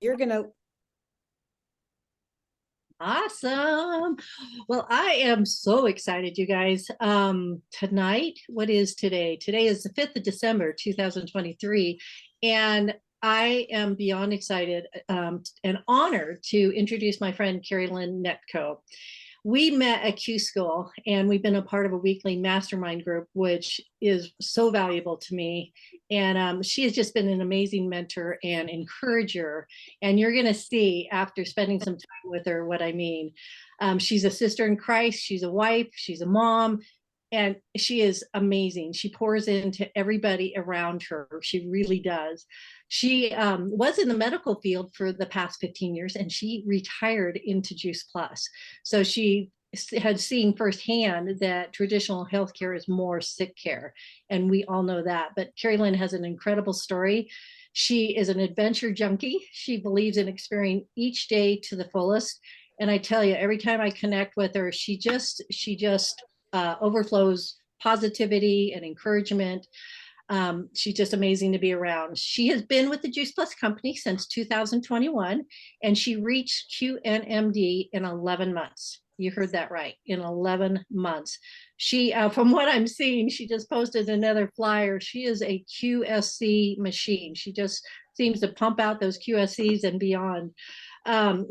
You're gonna. Awesome. Well, I am so excited, you guys. Tonight, what is today? Today is the 5th of December, 2023. And I am beyond excited and honored to introduce my friend Carrie Lynn Netco. We met at Q School and we've been a part of a weekly mastermind group, which is so valuable to me. And she has just been an amazing mentor and encourager. And you're going to see after spending some time with her what I mean. She's a sister in Christ, she's a wife, she's a mom, and she is amazing. She pours into everybody around her. She really does. She was in the medical field for the past 15 years and she retired into Juice Plus. So she had seen firsthand that traditional healthcare is more sick care. And we all know that. But Carrie Lynn has an incredible story. She is an adventure junkie. She believes in experiencing each day to the fullest. And I tell you, every time I connect with her, she just overflows positivity and encouragement. She's just amazing to be around. She has been with the Juice Plus company since 2021, and she reached QNMD in 11 months. You heard that right, in 11 months. From what I'm seeing, she just posted another flyer. She is a QSC machine. She just seems to pump out those QSCs and beyond.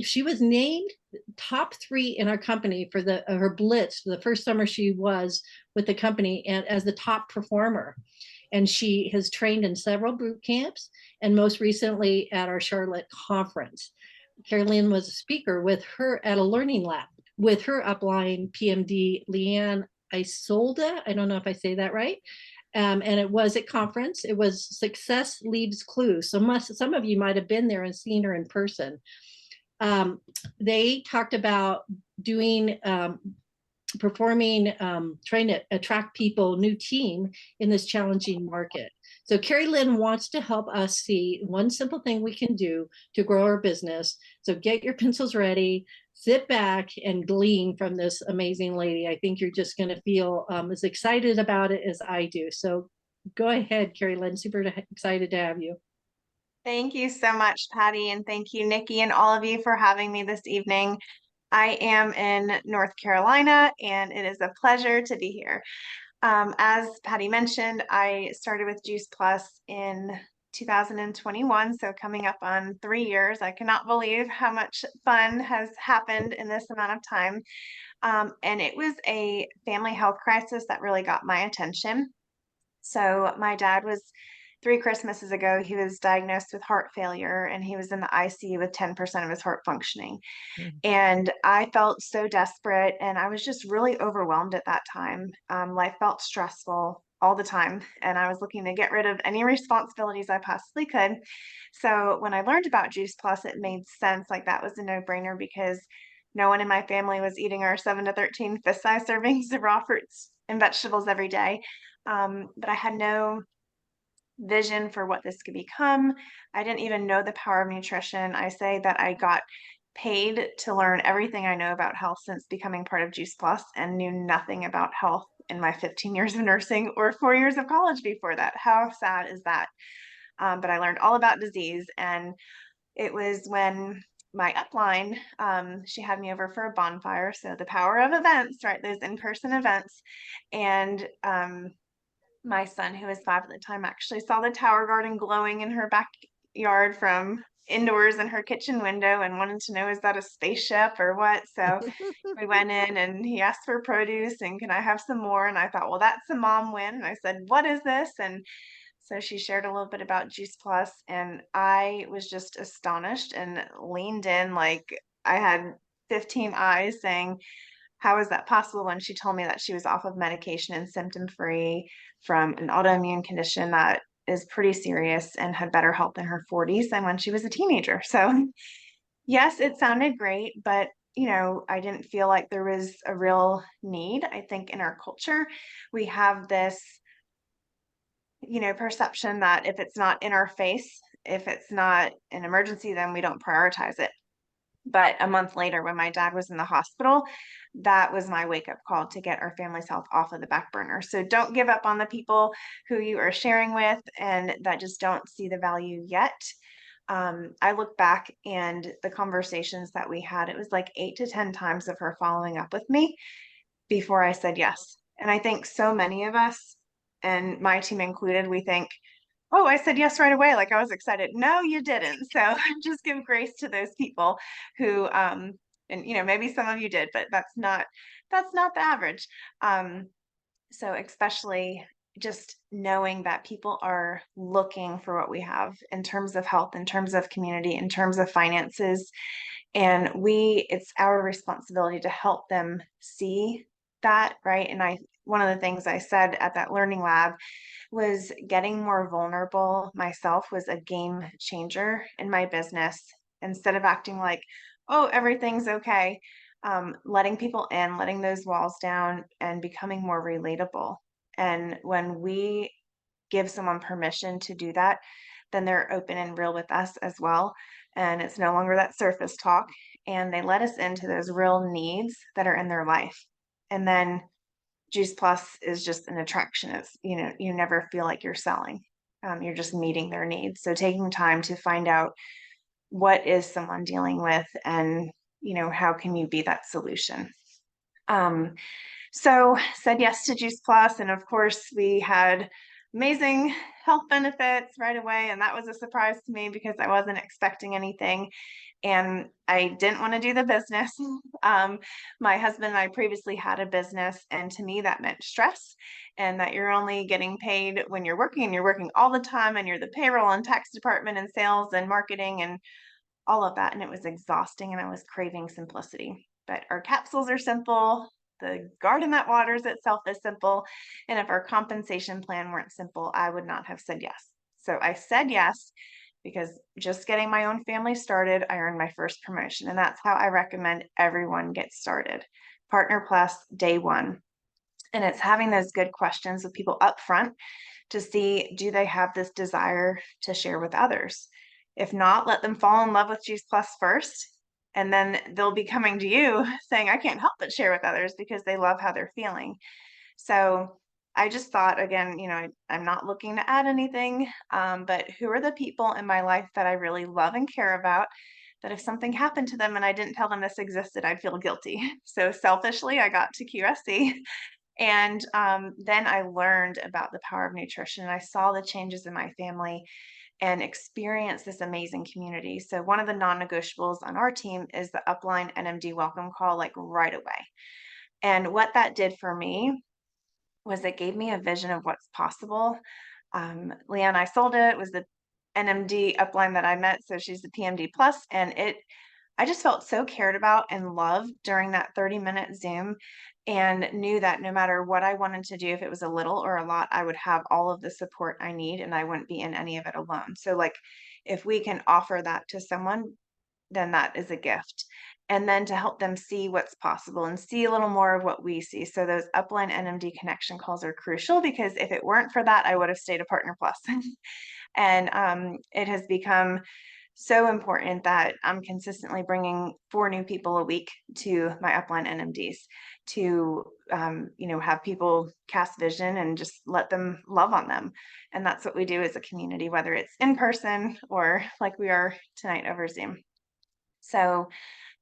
She was named top 3 in our company for her Blitz, the first summer she was with the company, and as the top performer. And she has trained in several boot camps and most recently at our Charlotte conference. Carrie Lynn was a speaker with her at a learning lab with her upline PMD, Leanne Isolda. I don't know if I say that right. And it was at conference. It was Success Leaves Clues. So some of you might have been there and seen her in person. They talked about doing performing, trying to attract people, new team in this challenging market. So Carrie Lynn wants to help us see one simple thing we can do to grow our business. So get your pencils ready, sit back and glean from this amazing lady. I think you're just going to feel as excited about it as I do. So go ahead, Carrie Lynn, super excited to have you. Thank you so much, Patty, and thank you, Nikki, and all of you for having me this evening. I am in North Carolina, and it is a pleasure to be here. As Patty mentioned, I started with Juice Plus in 2021, so coming up on 3 years. I cannot believe how much fun has happened in this amount of time. And it was a family health crisis that really got my attention. So my dad was 3 Christmases ago, he was diagnosed with heart failure and he was in the ICU with 10% of his heart functioning. And I felt so desperate and I was just really overwhelmed at that time. Life felt stressful all the time and I was looking to get rid of any responsibilities I possibly could. So when I learned about Juice Plus, it made sense. Like that was a no-brainer because no one in my family was eating our 7 to 13 fist-sized servings of raw fruits and vegetables every day. But I had no vision for what this could become. I didn't even know the power of nutrition. I say that I got paid to learn everything I know about health since becoming part of Juice Plus and knew nothing about health in my 15 years of nursing or 4 years of college before that. How sad is that? But I learned all about disease. And it was when my upline, she had me over for a bonfire. So the power of events, right? Those in-person events. And my son, who was 5 at the time, actually saw the tower garden glowing in her backyard from indoors in her kitchen window and wanted to know, is that a spaceship or what? So we went in and he asked for produce and can I have some more? And I thought, well, that's a mom win. And I said, what is this? And so she shared a little bit about Juice Plus, and I was just astonished and leaned in like I had 15 eyes saying, how is that possible? When she told me that she was off of medication and symptom free from an autoimmune condition that is pretty serious and had better health in her 40s than when she was a teenager. So, yes, it sounded great, but I didn't feel like there was a real need. I think in our culture, we have this, perception that if it's not in our face, if it's not an emergency, then we don't prioritize it. But a month later, when my dad was in the hospital, that was my wake up call to get our family's health off of the back burner. So don't give up on the people who you are sharing with and that just don't see the value yet. I look back and the conversations that we had, it was like 8 to 10 times of her following up with me before I said yes. And I think so many of us, and my team included, we think, oh, I said yes right away. Like I was excited. No, you didn't. So just give grace to those people who, and maybe some of you did, but that's not the average. So especially just knowing that people are looking for what we have in terms of health, in terms of community, in terms of finances. And it's our responsibility to help them see that, right? And one of the things I said at that learning lab was getting more vulnerable myself was a game changer in my business. Instead of acting like, oh, everything's okay, letting people in, letting those walls down, and becoming more relatable. And when we give someone permission to do that, then they're open and real with us as well. And it's no longer that surface talk. And they let us into those real needs that are in their life. And then Juice Plus is just an attraction. It's, you never feel like you're selling. You're just meeting their needs. So taking time to find out what is someone dealing with and, how can you be that solution? So said yes to Juice Plus, and of course we had amazing health benefits right away, and that was a surprise to me because I wasn't expecting anything, and I didn't want to do the business. My husband and I previously had a business, and to me that meant stress, and that you're only getting paid when you're working, and you're working all the time, and you're the payroll and tax department and sales and marketing and all of that, and it was exhausting, and I was craving simplicity. But our capsules are simple. The garden that waters itself is simple. And if our compensation plan weren't simple, I would not have said yes. So I said yes because just getting my own family started, I earned my first promotion. And that's how I recommend everyone get started. Partner Plus, day one. And it's having those good questions with people up front to see, do they have this desire to share with others? If not, let them fall in love with Juice Plus first. And then they'll be coming to you saying, I can't help but share with others because they love how they're feeling. So I just thought, again, I'm not looking to add anything, but who are the people in my life that I really love and care about? That if something happened to them and I didn't tell them this existed, I'd feel guilty. So selfishly, I got to QSC. And then I learned about the power of nutrition. I saw the changes in my family and experienced this amazing community. So one of the non-negotiables on our team is the upline NMD welcome call, like right away. And what that did for me was it gave me a vision of what's possible. Leanne, I sold it. It was the NMD upline that I met. So she's the PMD plus, and I just felt so cared about and loved during that 30-minute Zoom, and knew that no matter what I wanted to do, if it was a little or a lot, I would have all of the support I need and I wouldn't be in any of it alone. So like if we can offer that to someone, then that is a gift. And then to help them see what's possible and see a little more of what we see. So those upline NMD connection calls are crucial because if it weren't for that, I would have stayed a Partner Plus. And it has become so important that I'm consistently bringing 4 new people a week to my upline NMDs to, have people cast vision and just let them love on them. And that's what we do as a community, whether it's in person or like we are tonight over Zoom. So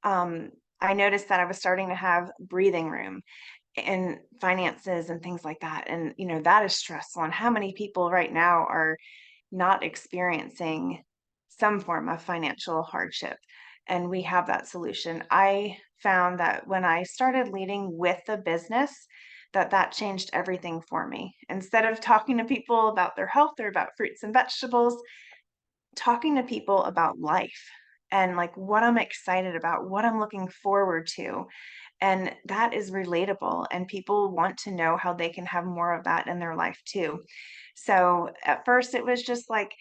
I noticed that I was starting to have breathing room in finances and things like that. And, that is stressful. And how many people right now are not experiencing some form of financial hardship? And we have that solution. I found that when I started leading with the business, that changed everything for me. Instead of talking to people about their health or about fruits and vegetables, talking to people about life and like what I'm excited about, what I'm looking forward to. And that is relatable. And people want to know how they can have more of that in their life too. So at first, it was just like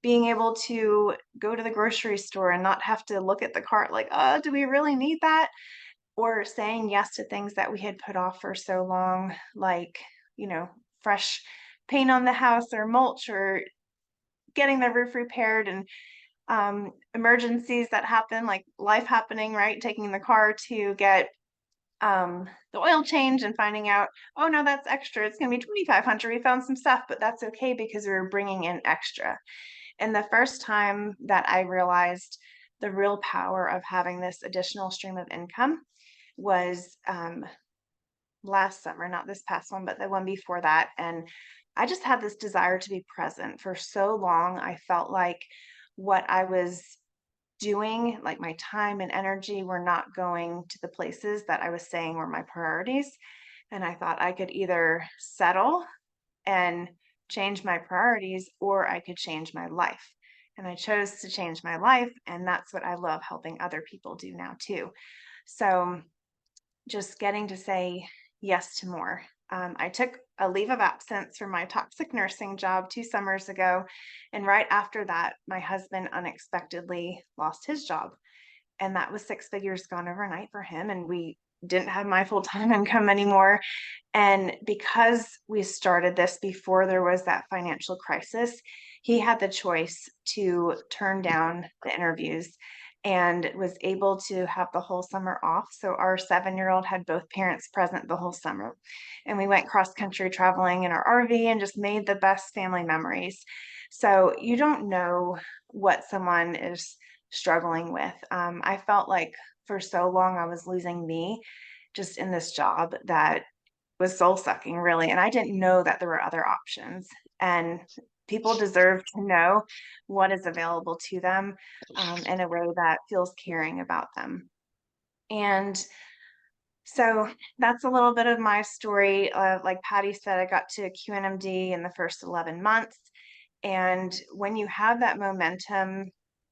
being able to go to the grocery store and not have to look at the cart like, oh, do we really need that? Or saying yes to things that we had put off for so long, like, fresh paint on the house or mulch or getting the roof repaired, and emergencies that happen, like life happening, right? Taking the car to get the oil change and finding out, oh no, that's extra. It's going to be 2,500. We found some stuff, but that's okay because we were bringing in extra. And the first time that I realized the real power of having this additional stream of income was last summer, not this past one, but the one before that. And I just had this desire to be present for so long. I felt like what I was doing, like my time and energy, were not going to the places that I was saying were my priorities. And I thought I could either settle and change my priorities, or I could change my life. And I chose to change my life. And that's what I love helping other people do now, too. So just getting to say yes to more. I took a leave of absence from my toxic nursing job 2 summers ago. And right after that, my husband unexpectedly lost his job. And that was 6 figures gone overnight for him. And we didn't have my full time income anymore. And because we started this before there was that financial crisis, he had the choice to turn down the interviews and was able to have the whole summer off. So our 7-year-old had both parents present the whole summer. And we went cross country traveling in our RV and just made the best family memories. So you don't know what someone is struggling with. I felt like for so long I was losing me just in this job that was soul sucking, really. And I didn't know that there were other options. And people deserve to know what is available to them in a way that feels caring about them. And so that's a little bit of my story. Like Patty said, I got to QNMD in the first 11 months. And when you have that momentum,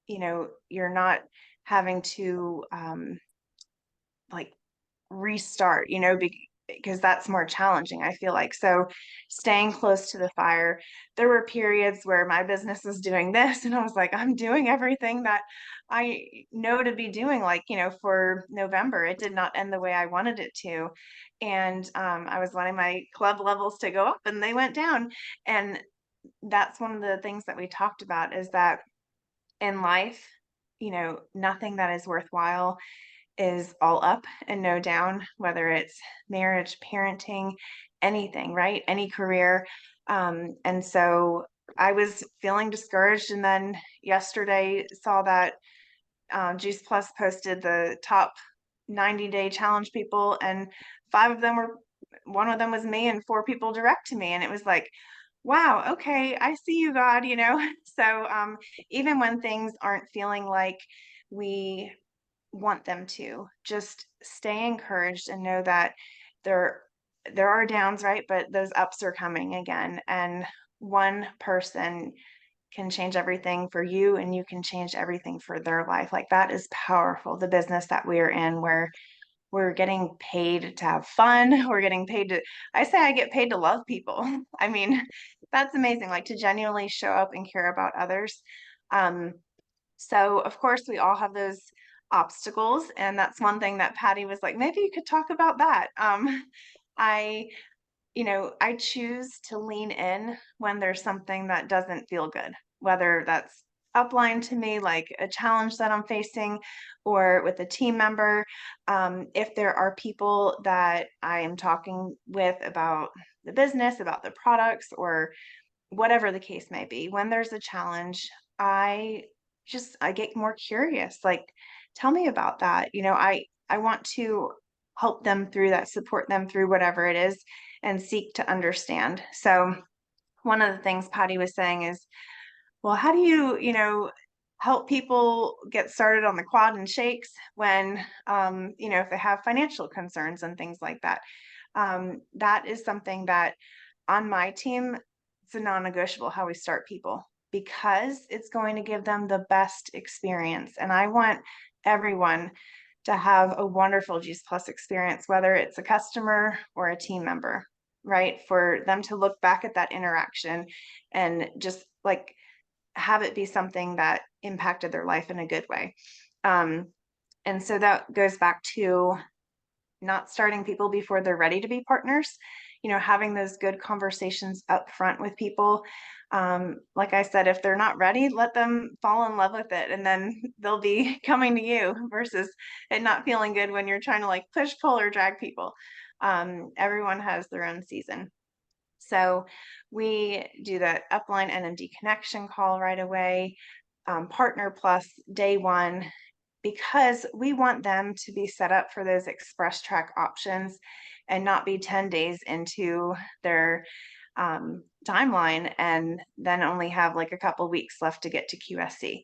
you're not having to like restart, because that's more challenging, I feel like. So staying close to the fire, there were periods where my business was doing this and I was like, I'm doing everything that I know to be doing. Like, for November, it did not end the way I wanted it to. And I was wanting my club levels to go up and they went down. And that's one of the things that we talked about, is that in life, nothing that is worthwhile is all up and no down, whether it's marriage, parenting, anything, right? Any career. And so I was feeling discouraged. And then yesterday saw that Juice Plus posted the top 90-day challenge people, and one of them was me, and 4 people direct to me. And it was like, wow, okay, I see you, God, So even when things aren't feeling like we want them to, just stay encouraged and know that there there are downs, right? But those ups are coming again. And one person can change everything for you, and you can change everything for their life. Like, that is powerful. The business that we're in, where we're getting paid to have fun. We're getting paid to, I say I get paid to love people. I mean, that's amazing, like to genuinely show up and care about others. Um, so of course we all have those obstacles. And that's one thing that Patty was like, maybe you could talk about that. I, I choose to lean in when there's something that doesn't feel good, whether that's upline to me, like a challenge that I'm facing, or with a team member. If there are people that I am talking with about the business, about the products, or whatever the case may be, when there's a challenge, I get more curious. Like, tell me about that. I want to help them through that, support them through whatever it is, and seek to understand. So one of the things Patty was saying is, well, how do you help people get started on the quad and shakes when, if they have financial concerns and things like that? That is something that on my team, it's a non-negotiable how we start people, because it's going to give them the best experience. And I want everyone to have a wonderful Juice Plus experience, whether it's a customer or a team member, right? For them to look back at that interaction and just like have it be something that impacted their life in a good way. And so that goes back to not starting people before they're ready to be partners, having those good conversations up front with people. Like I said, if they're not ready, let them fall in love with it, and then they'll be coming to you, versus it not feeling good when you're trying to like push, pull, or drag people. Everyone has their own season. So we do the upline NMD connection call right away, Partner Plus day one, because we want them to be set up for those express track options and not be 10 days into their timeline and then only have like a couple weeks left to get to QSC.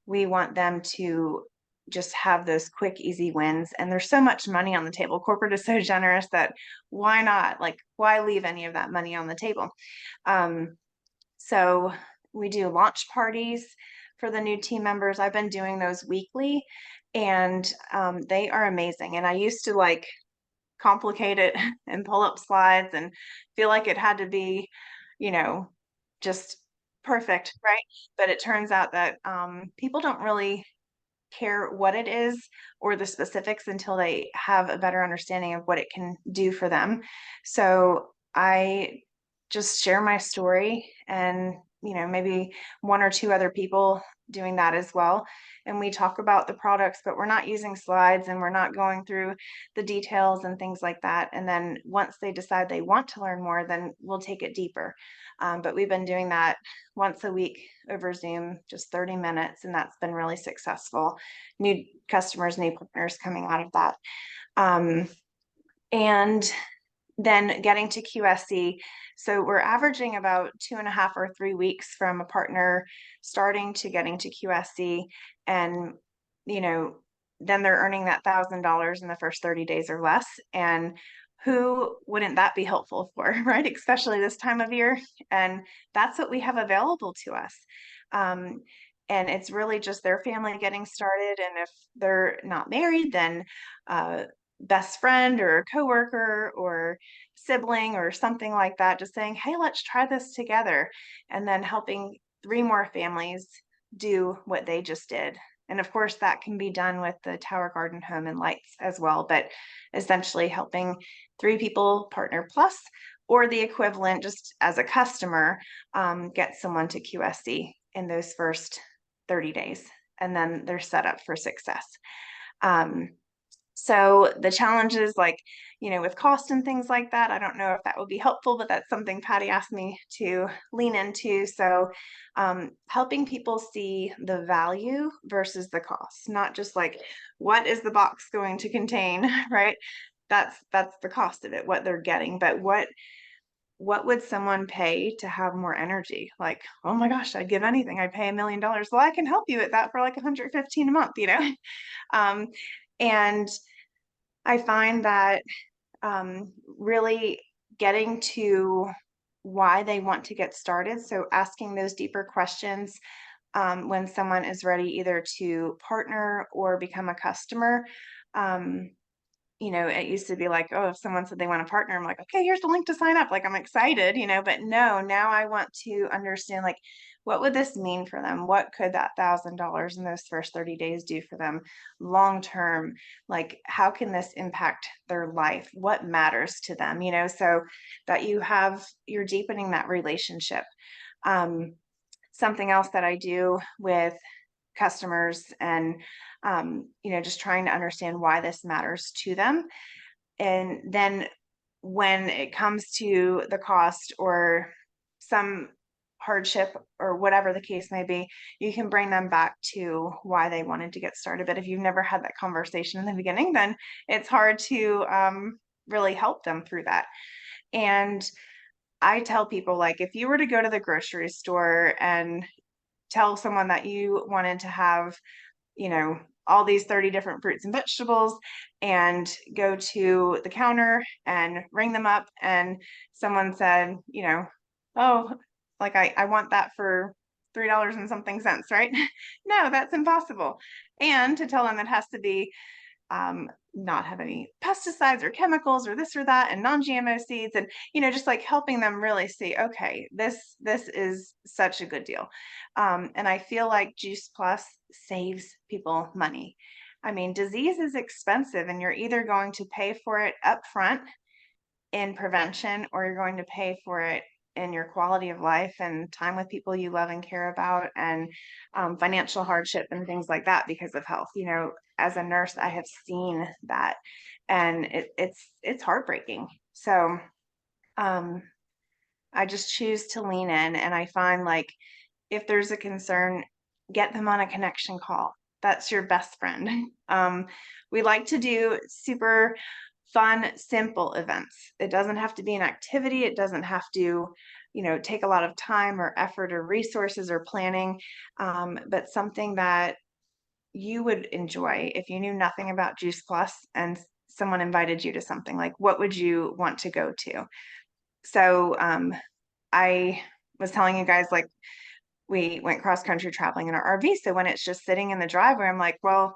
We want them to just have those quick, easy wins. And there's so much money on the table. Corporate is so generous that why not? Like, why leave any of that money on the table? So we do launch parties for the new team members. I've been doing those weekly, and they are amazing. And I used to like complicate it and pull up slides and feel like it had to be, just perfect, right? But it turns out that people don't really care what it is or the specifics until they have a better understanding of what it can do for them. So I just share my story and, maybe one or two other people doing that as well. And we talk about the products, but we're not using slides and we're not going through the details and things like that. And then once they decide they want to learn more, then we'll take it deeper. But we've been doing that once a week over Zoom, just 30 minutes, and that's been really successful. New customers, new partners coming out of that. And then getting to QSC. So we're averaging about 2.5 or 3 weeks from a partner starting to getting to QSC. And, then they're earning that $1,000 in the first 30 days or less. And who wouldn't that be helpful for, right? Especially this time of year. And that's what we have available to us. And it's really just their family getting started. And if they're not married, then best friend or coworker or sibling or something like that, just saying, hey, let's try this together. And then helping 3 more families do what they just did. And of course, that can be done with the Tower Garden Home and Lights as well, but essentially helping 3 people, Partner Plus, or the equivalent just as a customer, get someone to QSC in those first 30 days. And then they're set up for success. So the challenges like, with cost and things like that, I don't know if that would be helpful, but that's something Patty asked me to lean into. So helping people see the value versus the cost, not just like, what is the box going to contain, right? That's the cost of it, what they're getting, but what would someone pay to have more energy? Like, oh my gosh, I'd give anything. I'd pay $1 million. Well, I can help you with that for like 115 a month, and I find that really getting to why they want to get started. So asking those deeper questions when someone is ready either to partner or become a customer. It used to be like, oh, if someone said they want to partner, I'm like, okay, here's the link to sign up. Like, I'm excited, but no, now I want to understand, like, what would this mean for them? What could that $1,000 in those first 30 days do for them long term? Like, how can this impact their life? What matters to them? So that you're deepening that relationship. Something else that I do with customers and just trying to understand why this matters to them. And then when it comes to the cost or some hardship or whatever the case may be, you can bring them back to why they wanted to get started. But if you've never had that conversation in the beginning, then it's hard to really help them through that. And I tell people, like, if you were to go to the grocery store and tell someone that you wanted to have, all these 30 different fruits and vegetables and go to the counter and ring them up and someone said, oh, like I want that for $3 and something cents, right? No, that's impossible. And to tell them it has to be not have any pesticides or chemicals or this or that and non-GMO seeds and just like helping them really see, okay, this is such a good deal. And I feel like Juice Plus saves people money. I mean, disease is expensive and you're either going to pay for it up front in prevention or you're going to pay for it in your quality of life and time with people you love and care about and financial hardship and things like that because of health. As a nurse, I have seen that and it's heartbreaking. So I just choose to lean in, and I find like if there's a concern, get them on a connection call. That's your best friend. We like to do super fun, simple events. It doesn't have to be an activity. It doesn't have to, take a lot of time or effort or resources or planning, but something that you would enjoy if you knew nothing about Juice Plus and someone invited you to something. Like, what would you want to go to? So, I was telling you guys, like, we went cross country traveling in our RV. So when it's just sitting in the driveway, I'm like, well,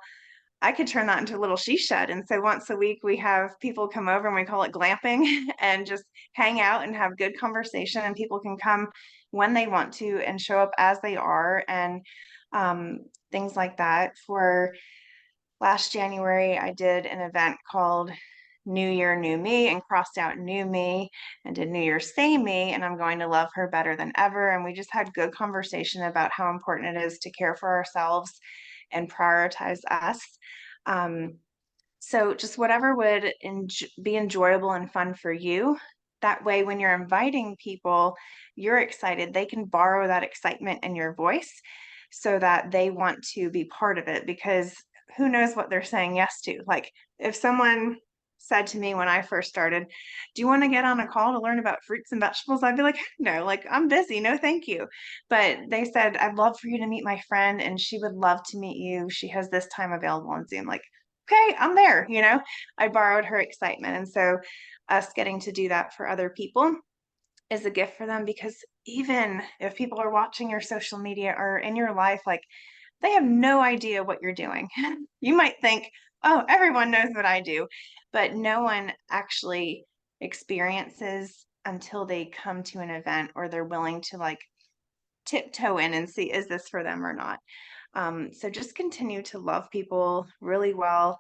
I could turn that into a little she shed. And so once a week, we have people come over and we call it glamping and just hang out and have good conversation. And people can come when they want to and show up as they are, and things like that. For last January, I did an event called New Year, New Me, and crossed out New Me and did New Year, Same Me, and I'm going to love her better than ever. And we just had good conversation about how important it is to care for ourselves and prioritize us. Um, so just whatever would be enjoyable and fun for you. That way, when you're inviting people, you're excited. They can borrow that excitement in your voice so that they want to be part of it, because who knows what they're saying yes to. Like if someone said to me when I first started, do you want to get on a call to learn about fruits and vegetables? I'd be like, no, like I'm busy. No, thank you. But they said, I'd love for you to meet my friend and she would love to meet you. She has this time available on Zoom. Like, okay, I'm there, I borrowed her excitement. And so us getting to do that for other people is a gift for them, because even if people are watching your social media or in your life, like they have no idea what you're doing. You might think, oh, everyone knows what I do, but no one actually experiences until they come to an event or they're willing to like tiptoe in and see, is this for them or not? So just continue to love people really well.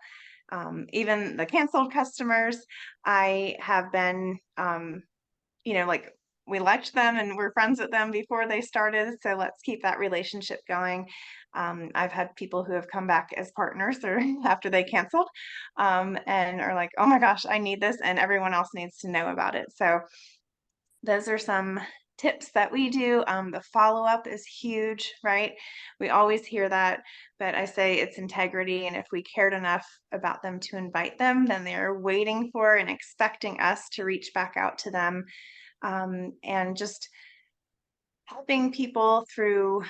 Even the canceled customers, I have been, like we liked them and we're friends with them before they started. So let's keep that relationship going. I've had people who have come back as partners or after they canceled, and are like, oh my gosh, I need this, and everyone else needs to know about it. So those are some tips that we do. The follow-up is huge, right? We always hear that, but I say it's integrity. And if we cared enough about them to invite them, then they're waiting for and expecting us to reach back out to them, and just helping people through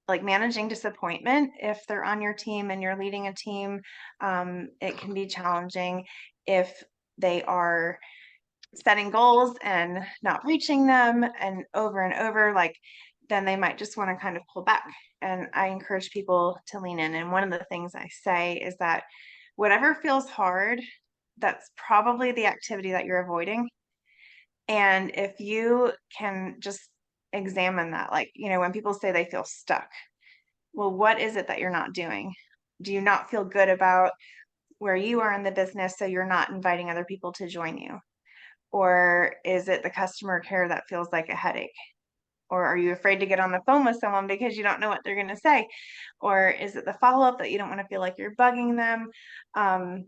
like managing disappointment. If they're on your team and you're leading a team, it can be challenging if they are setting goals and not reaching them and over, like then they might just want to kind of pull back. And I encourage people to lean in. And one of the things I say is that whatever feels hard, that's probably the activity that you're avoiding. And if you can just examine that, like, when people say they feel stuck, well, what is it that you're not doing? Do you not feel good about where you are in the business, so you're not inviting other people to join you? Or is it the customer care that feels like a headache? Or are you afraid to get on the phone with someone because you don't know what they're going to say? Or is it the follow-up that you don't want to feel like you're bugging them? On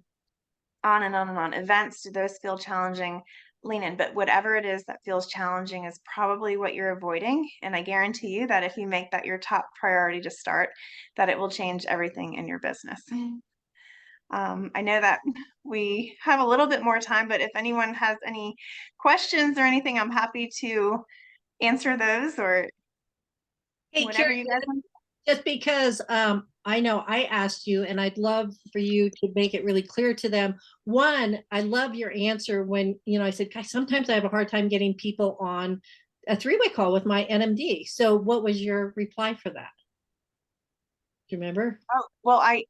and on and on. Events, do those feel challenging? Lean in. But whatever it is that feels challenging is probably what you're avoiding. And I guarantee you that if you make that your top priority to start, that it will change everything in your business. I know that we have a little bit more time, but if anyone has any questions or anything, I'm happy to answer those, or Hey, whatever Carrie, you guys want. just because I know I asked you, and I'd love for you to make it really clear to them. One, I love your answer when, I said, guys, sometimes I have a hard time getting people on a three-way call with my NMD. So what was your reply for that? Do you remember? Oh, well, I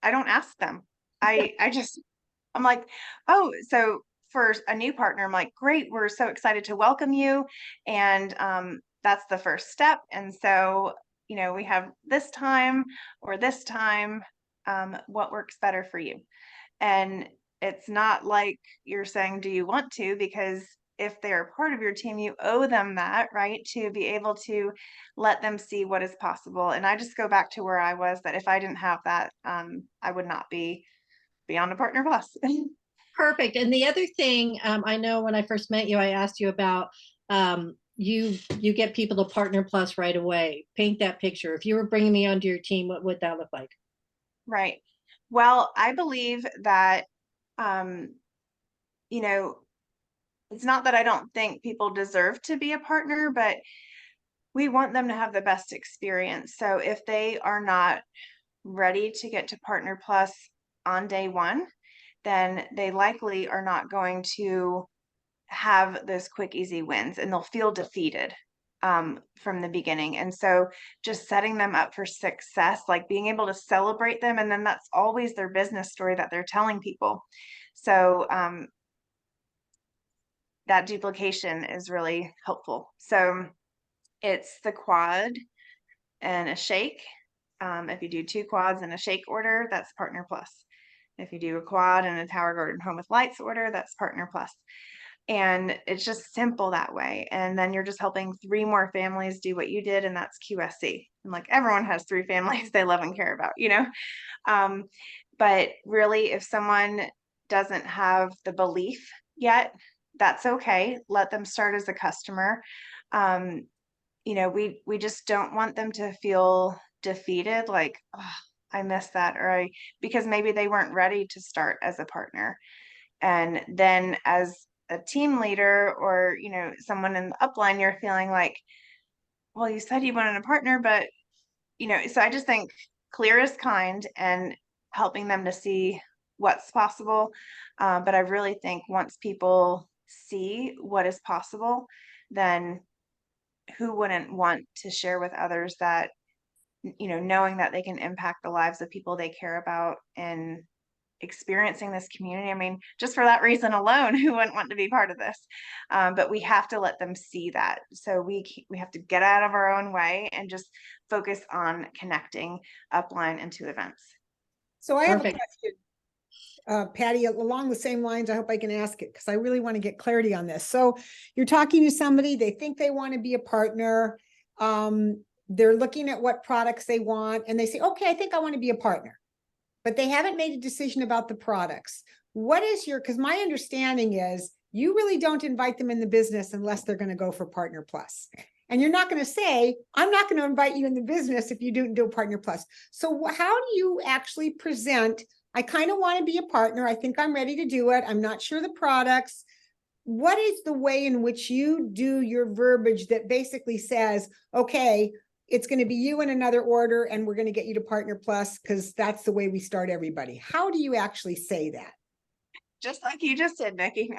don't ask them. I'm like, oh, so for a new partner, I'm like, great, we're so excited to welcome you. And that's the first step. And so, we have this time or this time, what works better for you? And it's not like you're saying, do you want to? Because if they're part of your team, you owe them that, right? To be able to let them see what is possible. And I just go back to where I was, that if I didn't have that, I would not be beyond a Partner Plus. perfect. And the other thing, I know when I first met you, I asked you about you get people to Partner Plus right away. Paint that picture. If you were bringing me onto your team, what would that look like? Right. Well, I believe that, um, you know, it's not that I don't think people deserve to be a partner, but we want them to have the best experience. So if they are not ready to get to Partner Plus on day one, then they likely are not going to have those quick, easy wins, and they'll feel defeated from the beginning. And so just setting them up for success, like being able to celebrate them, and then that's always their business story that they're telling people. So that duplication is really helpful. So it's the quad and a shake. If you do 2 quads and a shake order, that's Partner Plus. If you do a quad and a Tower Garden Home with Lights order, that's Partner Plus. And it's just simple that way. And then you're just helping 3 more families do what you did, and that's QSC. And like everyone has 3 families they love and care about, you know? But really, if someone doesn't have the belief yet, that's okay. Let them start as a customer. You know, we just don't want them to feel defeated, like, oh, I missed that, because maybe they weren't ready to start as a partner. And then as a team leader, or, you know, someone in the upline, you're feeling like, well, you said you wanted a partner, but, you know, so I just think clear is kind, and helping them to see what's possible. But I really think once people see what is possible, then who wouldn't want to share with others that, you know, knowing that they can impact the lives of people they care about and experiencing this community. I mean, just for that reason alone, who wouldn't want to be part of this? But we have to let them see that. So we have to get out of our own way and just focus on connecting upline into events. So I have a Perfect. question, Patty, along the same lines. I hope I can ask it because I really want to get clarity on this. So you're talking to somebody, they think they want to be a partner. They're looking at what products they want, and they say, okay, I think I want to be a partner, but they haven't made a decision about the products. What is because my understanding is you really don't invite them in the business unless they're going to go for Partner Plus. And you're not going to say, I'm not going to invite you in the business if you don't do a Partner Plus. So how do you actually present, I kind of want to be a partner. I think I'm ready to do it. I'm not sure the products. What is the way in which you do your verbiage that basically says, okay, it's going to be you in another order, and we're going to get you to Partner Plus because that's the way we start everybody. How do you actually say that? Just like you just did, Nikki.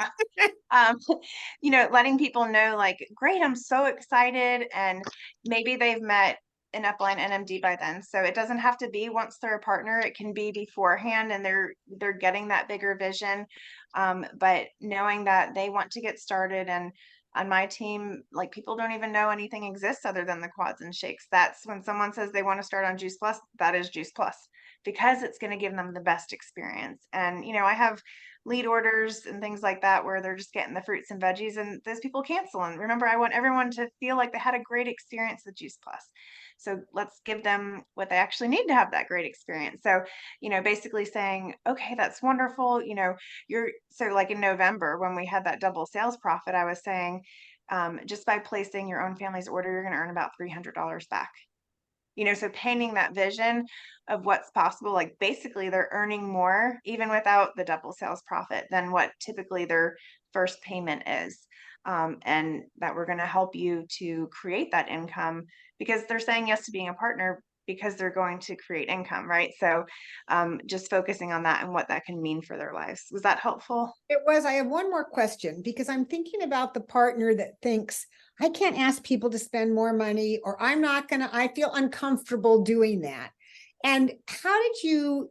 You know, letting people know, like, great, I'm so excited. And maybe they've met an upline NMD by then. So it doesn't have to be once they're a partner. It can be beforehand, and they're getting that bigger vision. But knowing that they want to get started, and on my team, like, people don't even know anything exists other than the quads and shakes. That's when someone says they want to start on Juice Plus, that is Juice Plus, because it's going to give them the best experience. And, you know, I have lead orders and things like that where they're just getting the fruits and veggies, and those people cancel. And remember, I want everyone to feel like they had a great experience with Juice Plus. So let's give them what they actually need to have that great experience. So, you know, basically saying, okay, that's wonderful. You know, so like in November when we had that double sales profit, I was saying, just by placing your own family's order, you're going to earn about $300 back. You know, so painting that vision of what's possible, like basically they're earning more even without the double sales profit than what typically their first payment is. And that we're going to help you to create that income, because they're saying yes to being a partner because they're going to create income, right? So just focusing on that and what that can mean for their lives. Was that helpful? It was. I have one more question, because I'm thinking about the partner that thinks, I can't ask people to spend more money, or I feel uncomfortable doing that. And how did you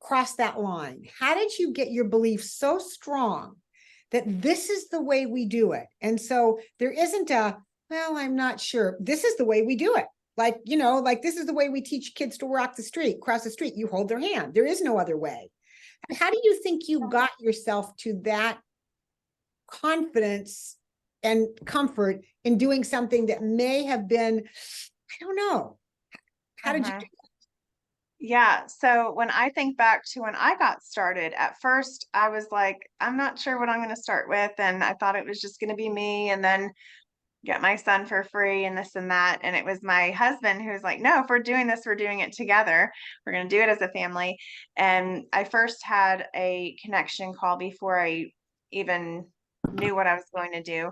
cross that line? How did you get your belief so strong that this is the way we do it? And so there isn't well, I'm not sure. This is the way we do it. Like, you know, like this is the way we teach kids to cross the street. You hold their hand. There is no other way. How do you think you got yourself to that confidence and comfort in doing something that may have been, I don't know. How did you do that? Yeah, so when I think back to when I got started, at first I was like, I'm not sure what I'm going to start with. And I thought it was just going to be me and then get my son for free and this and that. And it was my husband who was like, no, if we're doing this, we're doing it together. We're going to do it as a family. And I first had a connection call before I even knew what I was going to do,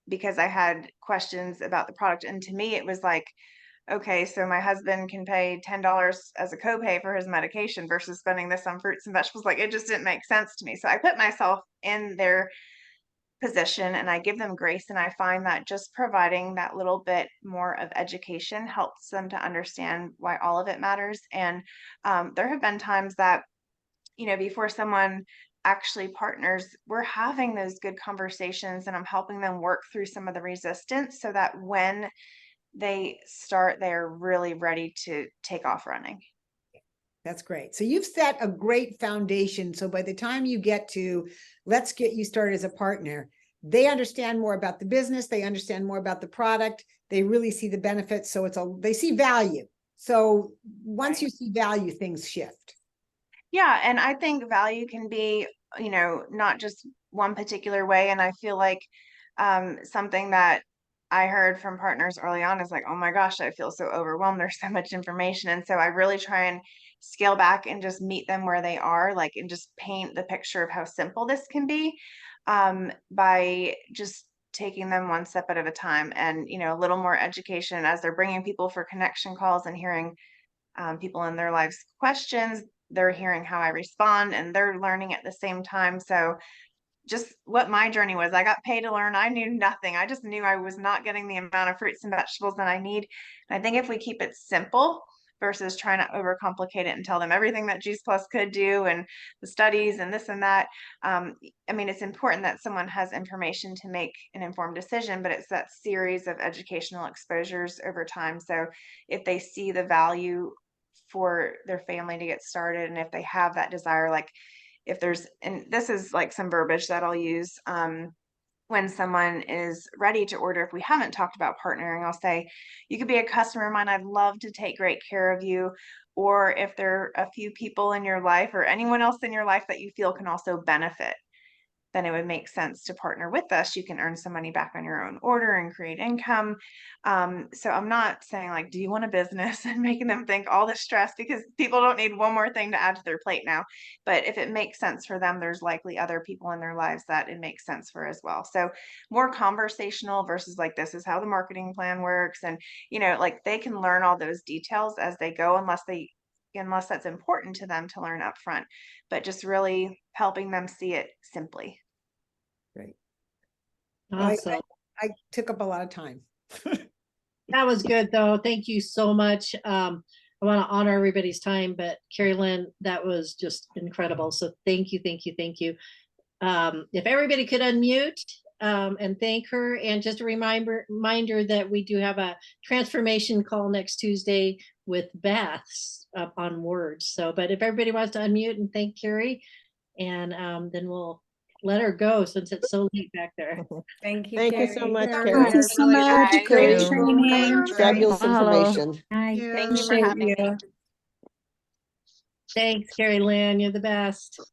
because I had questions about the product. And to me, it was like, okay, so my husband can pay $10 as a copay for his medication versus spending this on fruits and vegetables. Like, it just didn't make sense to me. So I put myself in their position and I give them grace. And I find that just providing that little bit more of education helps them to understand why all of it matters. And there have been times that, before someone actually partners, we're having those good conversations and I'm helping them work through some of the resistance so that when they start, they're really ready to take off running. That's great. So you've set a great foundation. So by the time you get to, let's get you started as a partner, they understand more about the business. They understand more about the product. They really see the benefits. So they see value. So once you see value, things shift. Yeah. And I think value can be, not just one particular way. And I feel like something that I heard from partners early on is like, oh my gosh, I feel so overwhelmed. There's so much information. And so I really try and scale back and just meet them where they are, like, and just paint the picture of how simple this can be, by just taking them one step at a time and, a little more education as they're bringing people for connection calls and hearing people in their lives questions. They're hearing how I respond and they're learning at the same time. So just what my journey was. I got paid to learn. I knew nothing. I just knew I was not getting the amount of fruits and vegetables that I need. And I think if we keep it simple versus trying to overcomplicate it and tell them everything that Juice Plus could do and the studies and this and that. It's important that someone has information to make an informed decision, but it's that series of educational exposures over time. So if they see the value for their family to get started, and if they have that desire, like if there's, and this is like some verbiage that I'll use when someone is ready to order, if we haven't talked about partnering, I'll say, you could be a customer of mine. I'd love to take great care of you. Or if there are a few people in your life or anyone else in your life that you feel can also benefit, then it would make sense to partner with us. You can earn some money back on your own order and create income. So I'm not saying like, do you want a business and making them think all this stress, because people don't need one more thing to add to their plate now. But if it makes sense for them, there's likely other people in their lives that it makes sense for as well. So more conversational versus like, this is how the marketing plan works. And, like they can learn all those details as they go, unless that's important to them to learn up front, but just really helping them see it simply. Great. Awesome. I took up a lot of time. That was good though. Thank you so much. I want to honor everybody's time, but Carrie Lynn, that was just incredible. So thank you, thank you, thank you. If everybody could unmute and thank her, and just a reminder that we do have a transformation call next Tuesday with Beth up on Words. So, but if everybody wants to unmute and thank Carrie, and then we'll let her go since it's so late back there. Thank you. Thank you so much, Thank Carrie. Thank you so much. Thank Great you. training. Fabulous Hello. information. I Thank you for appreciate having me. you. Thanks, Carrie Lynn. You're the best.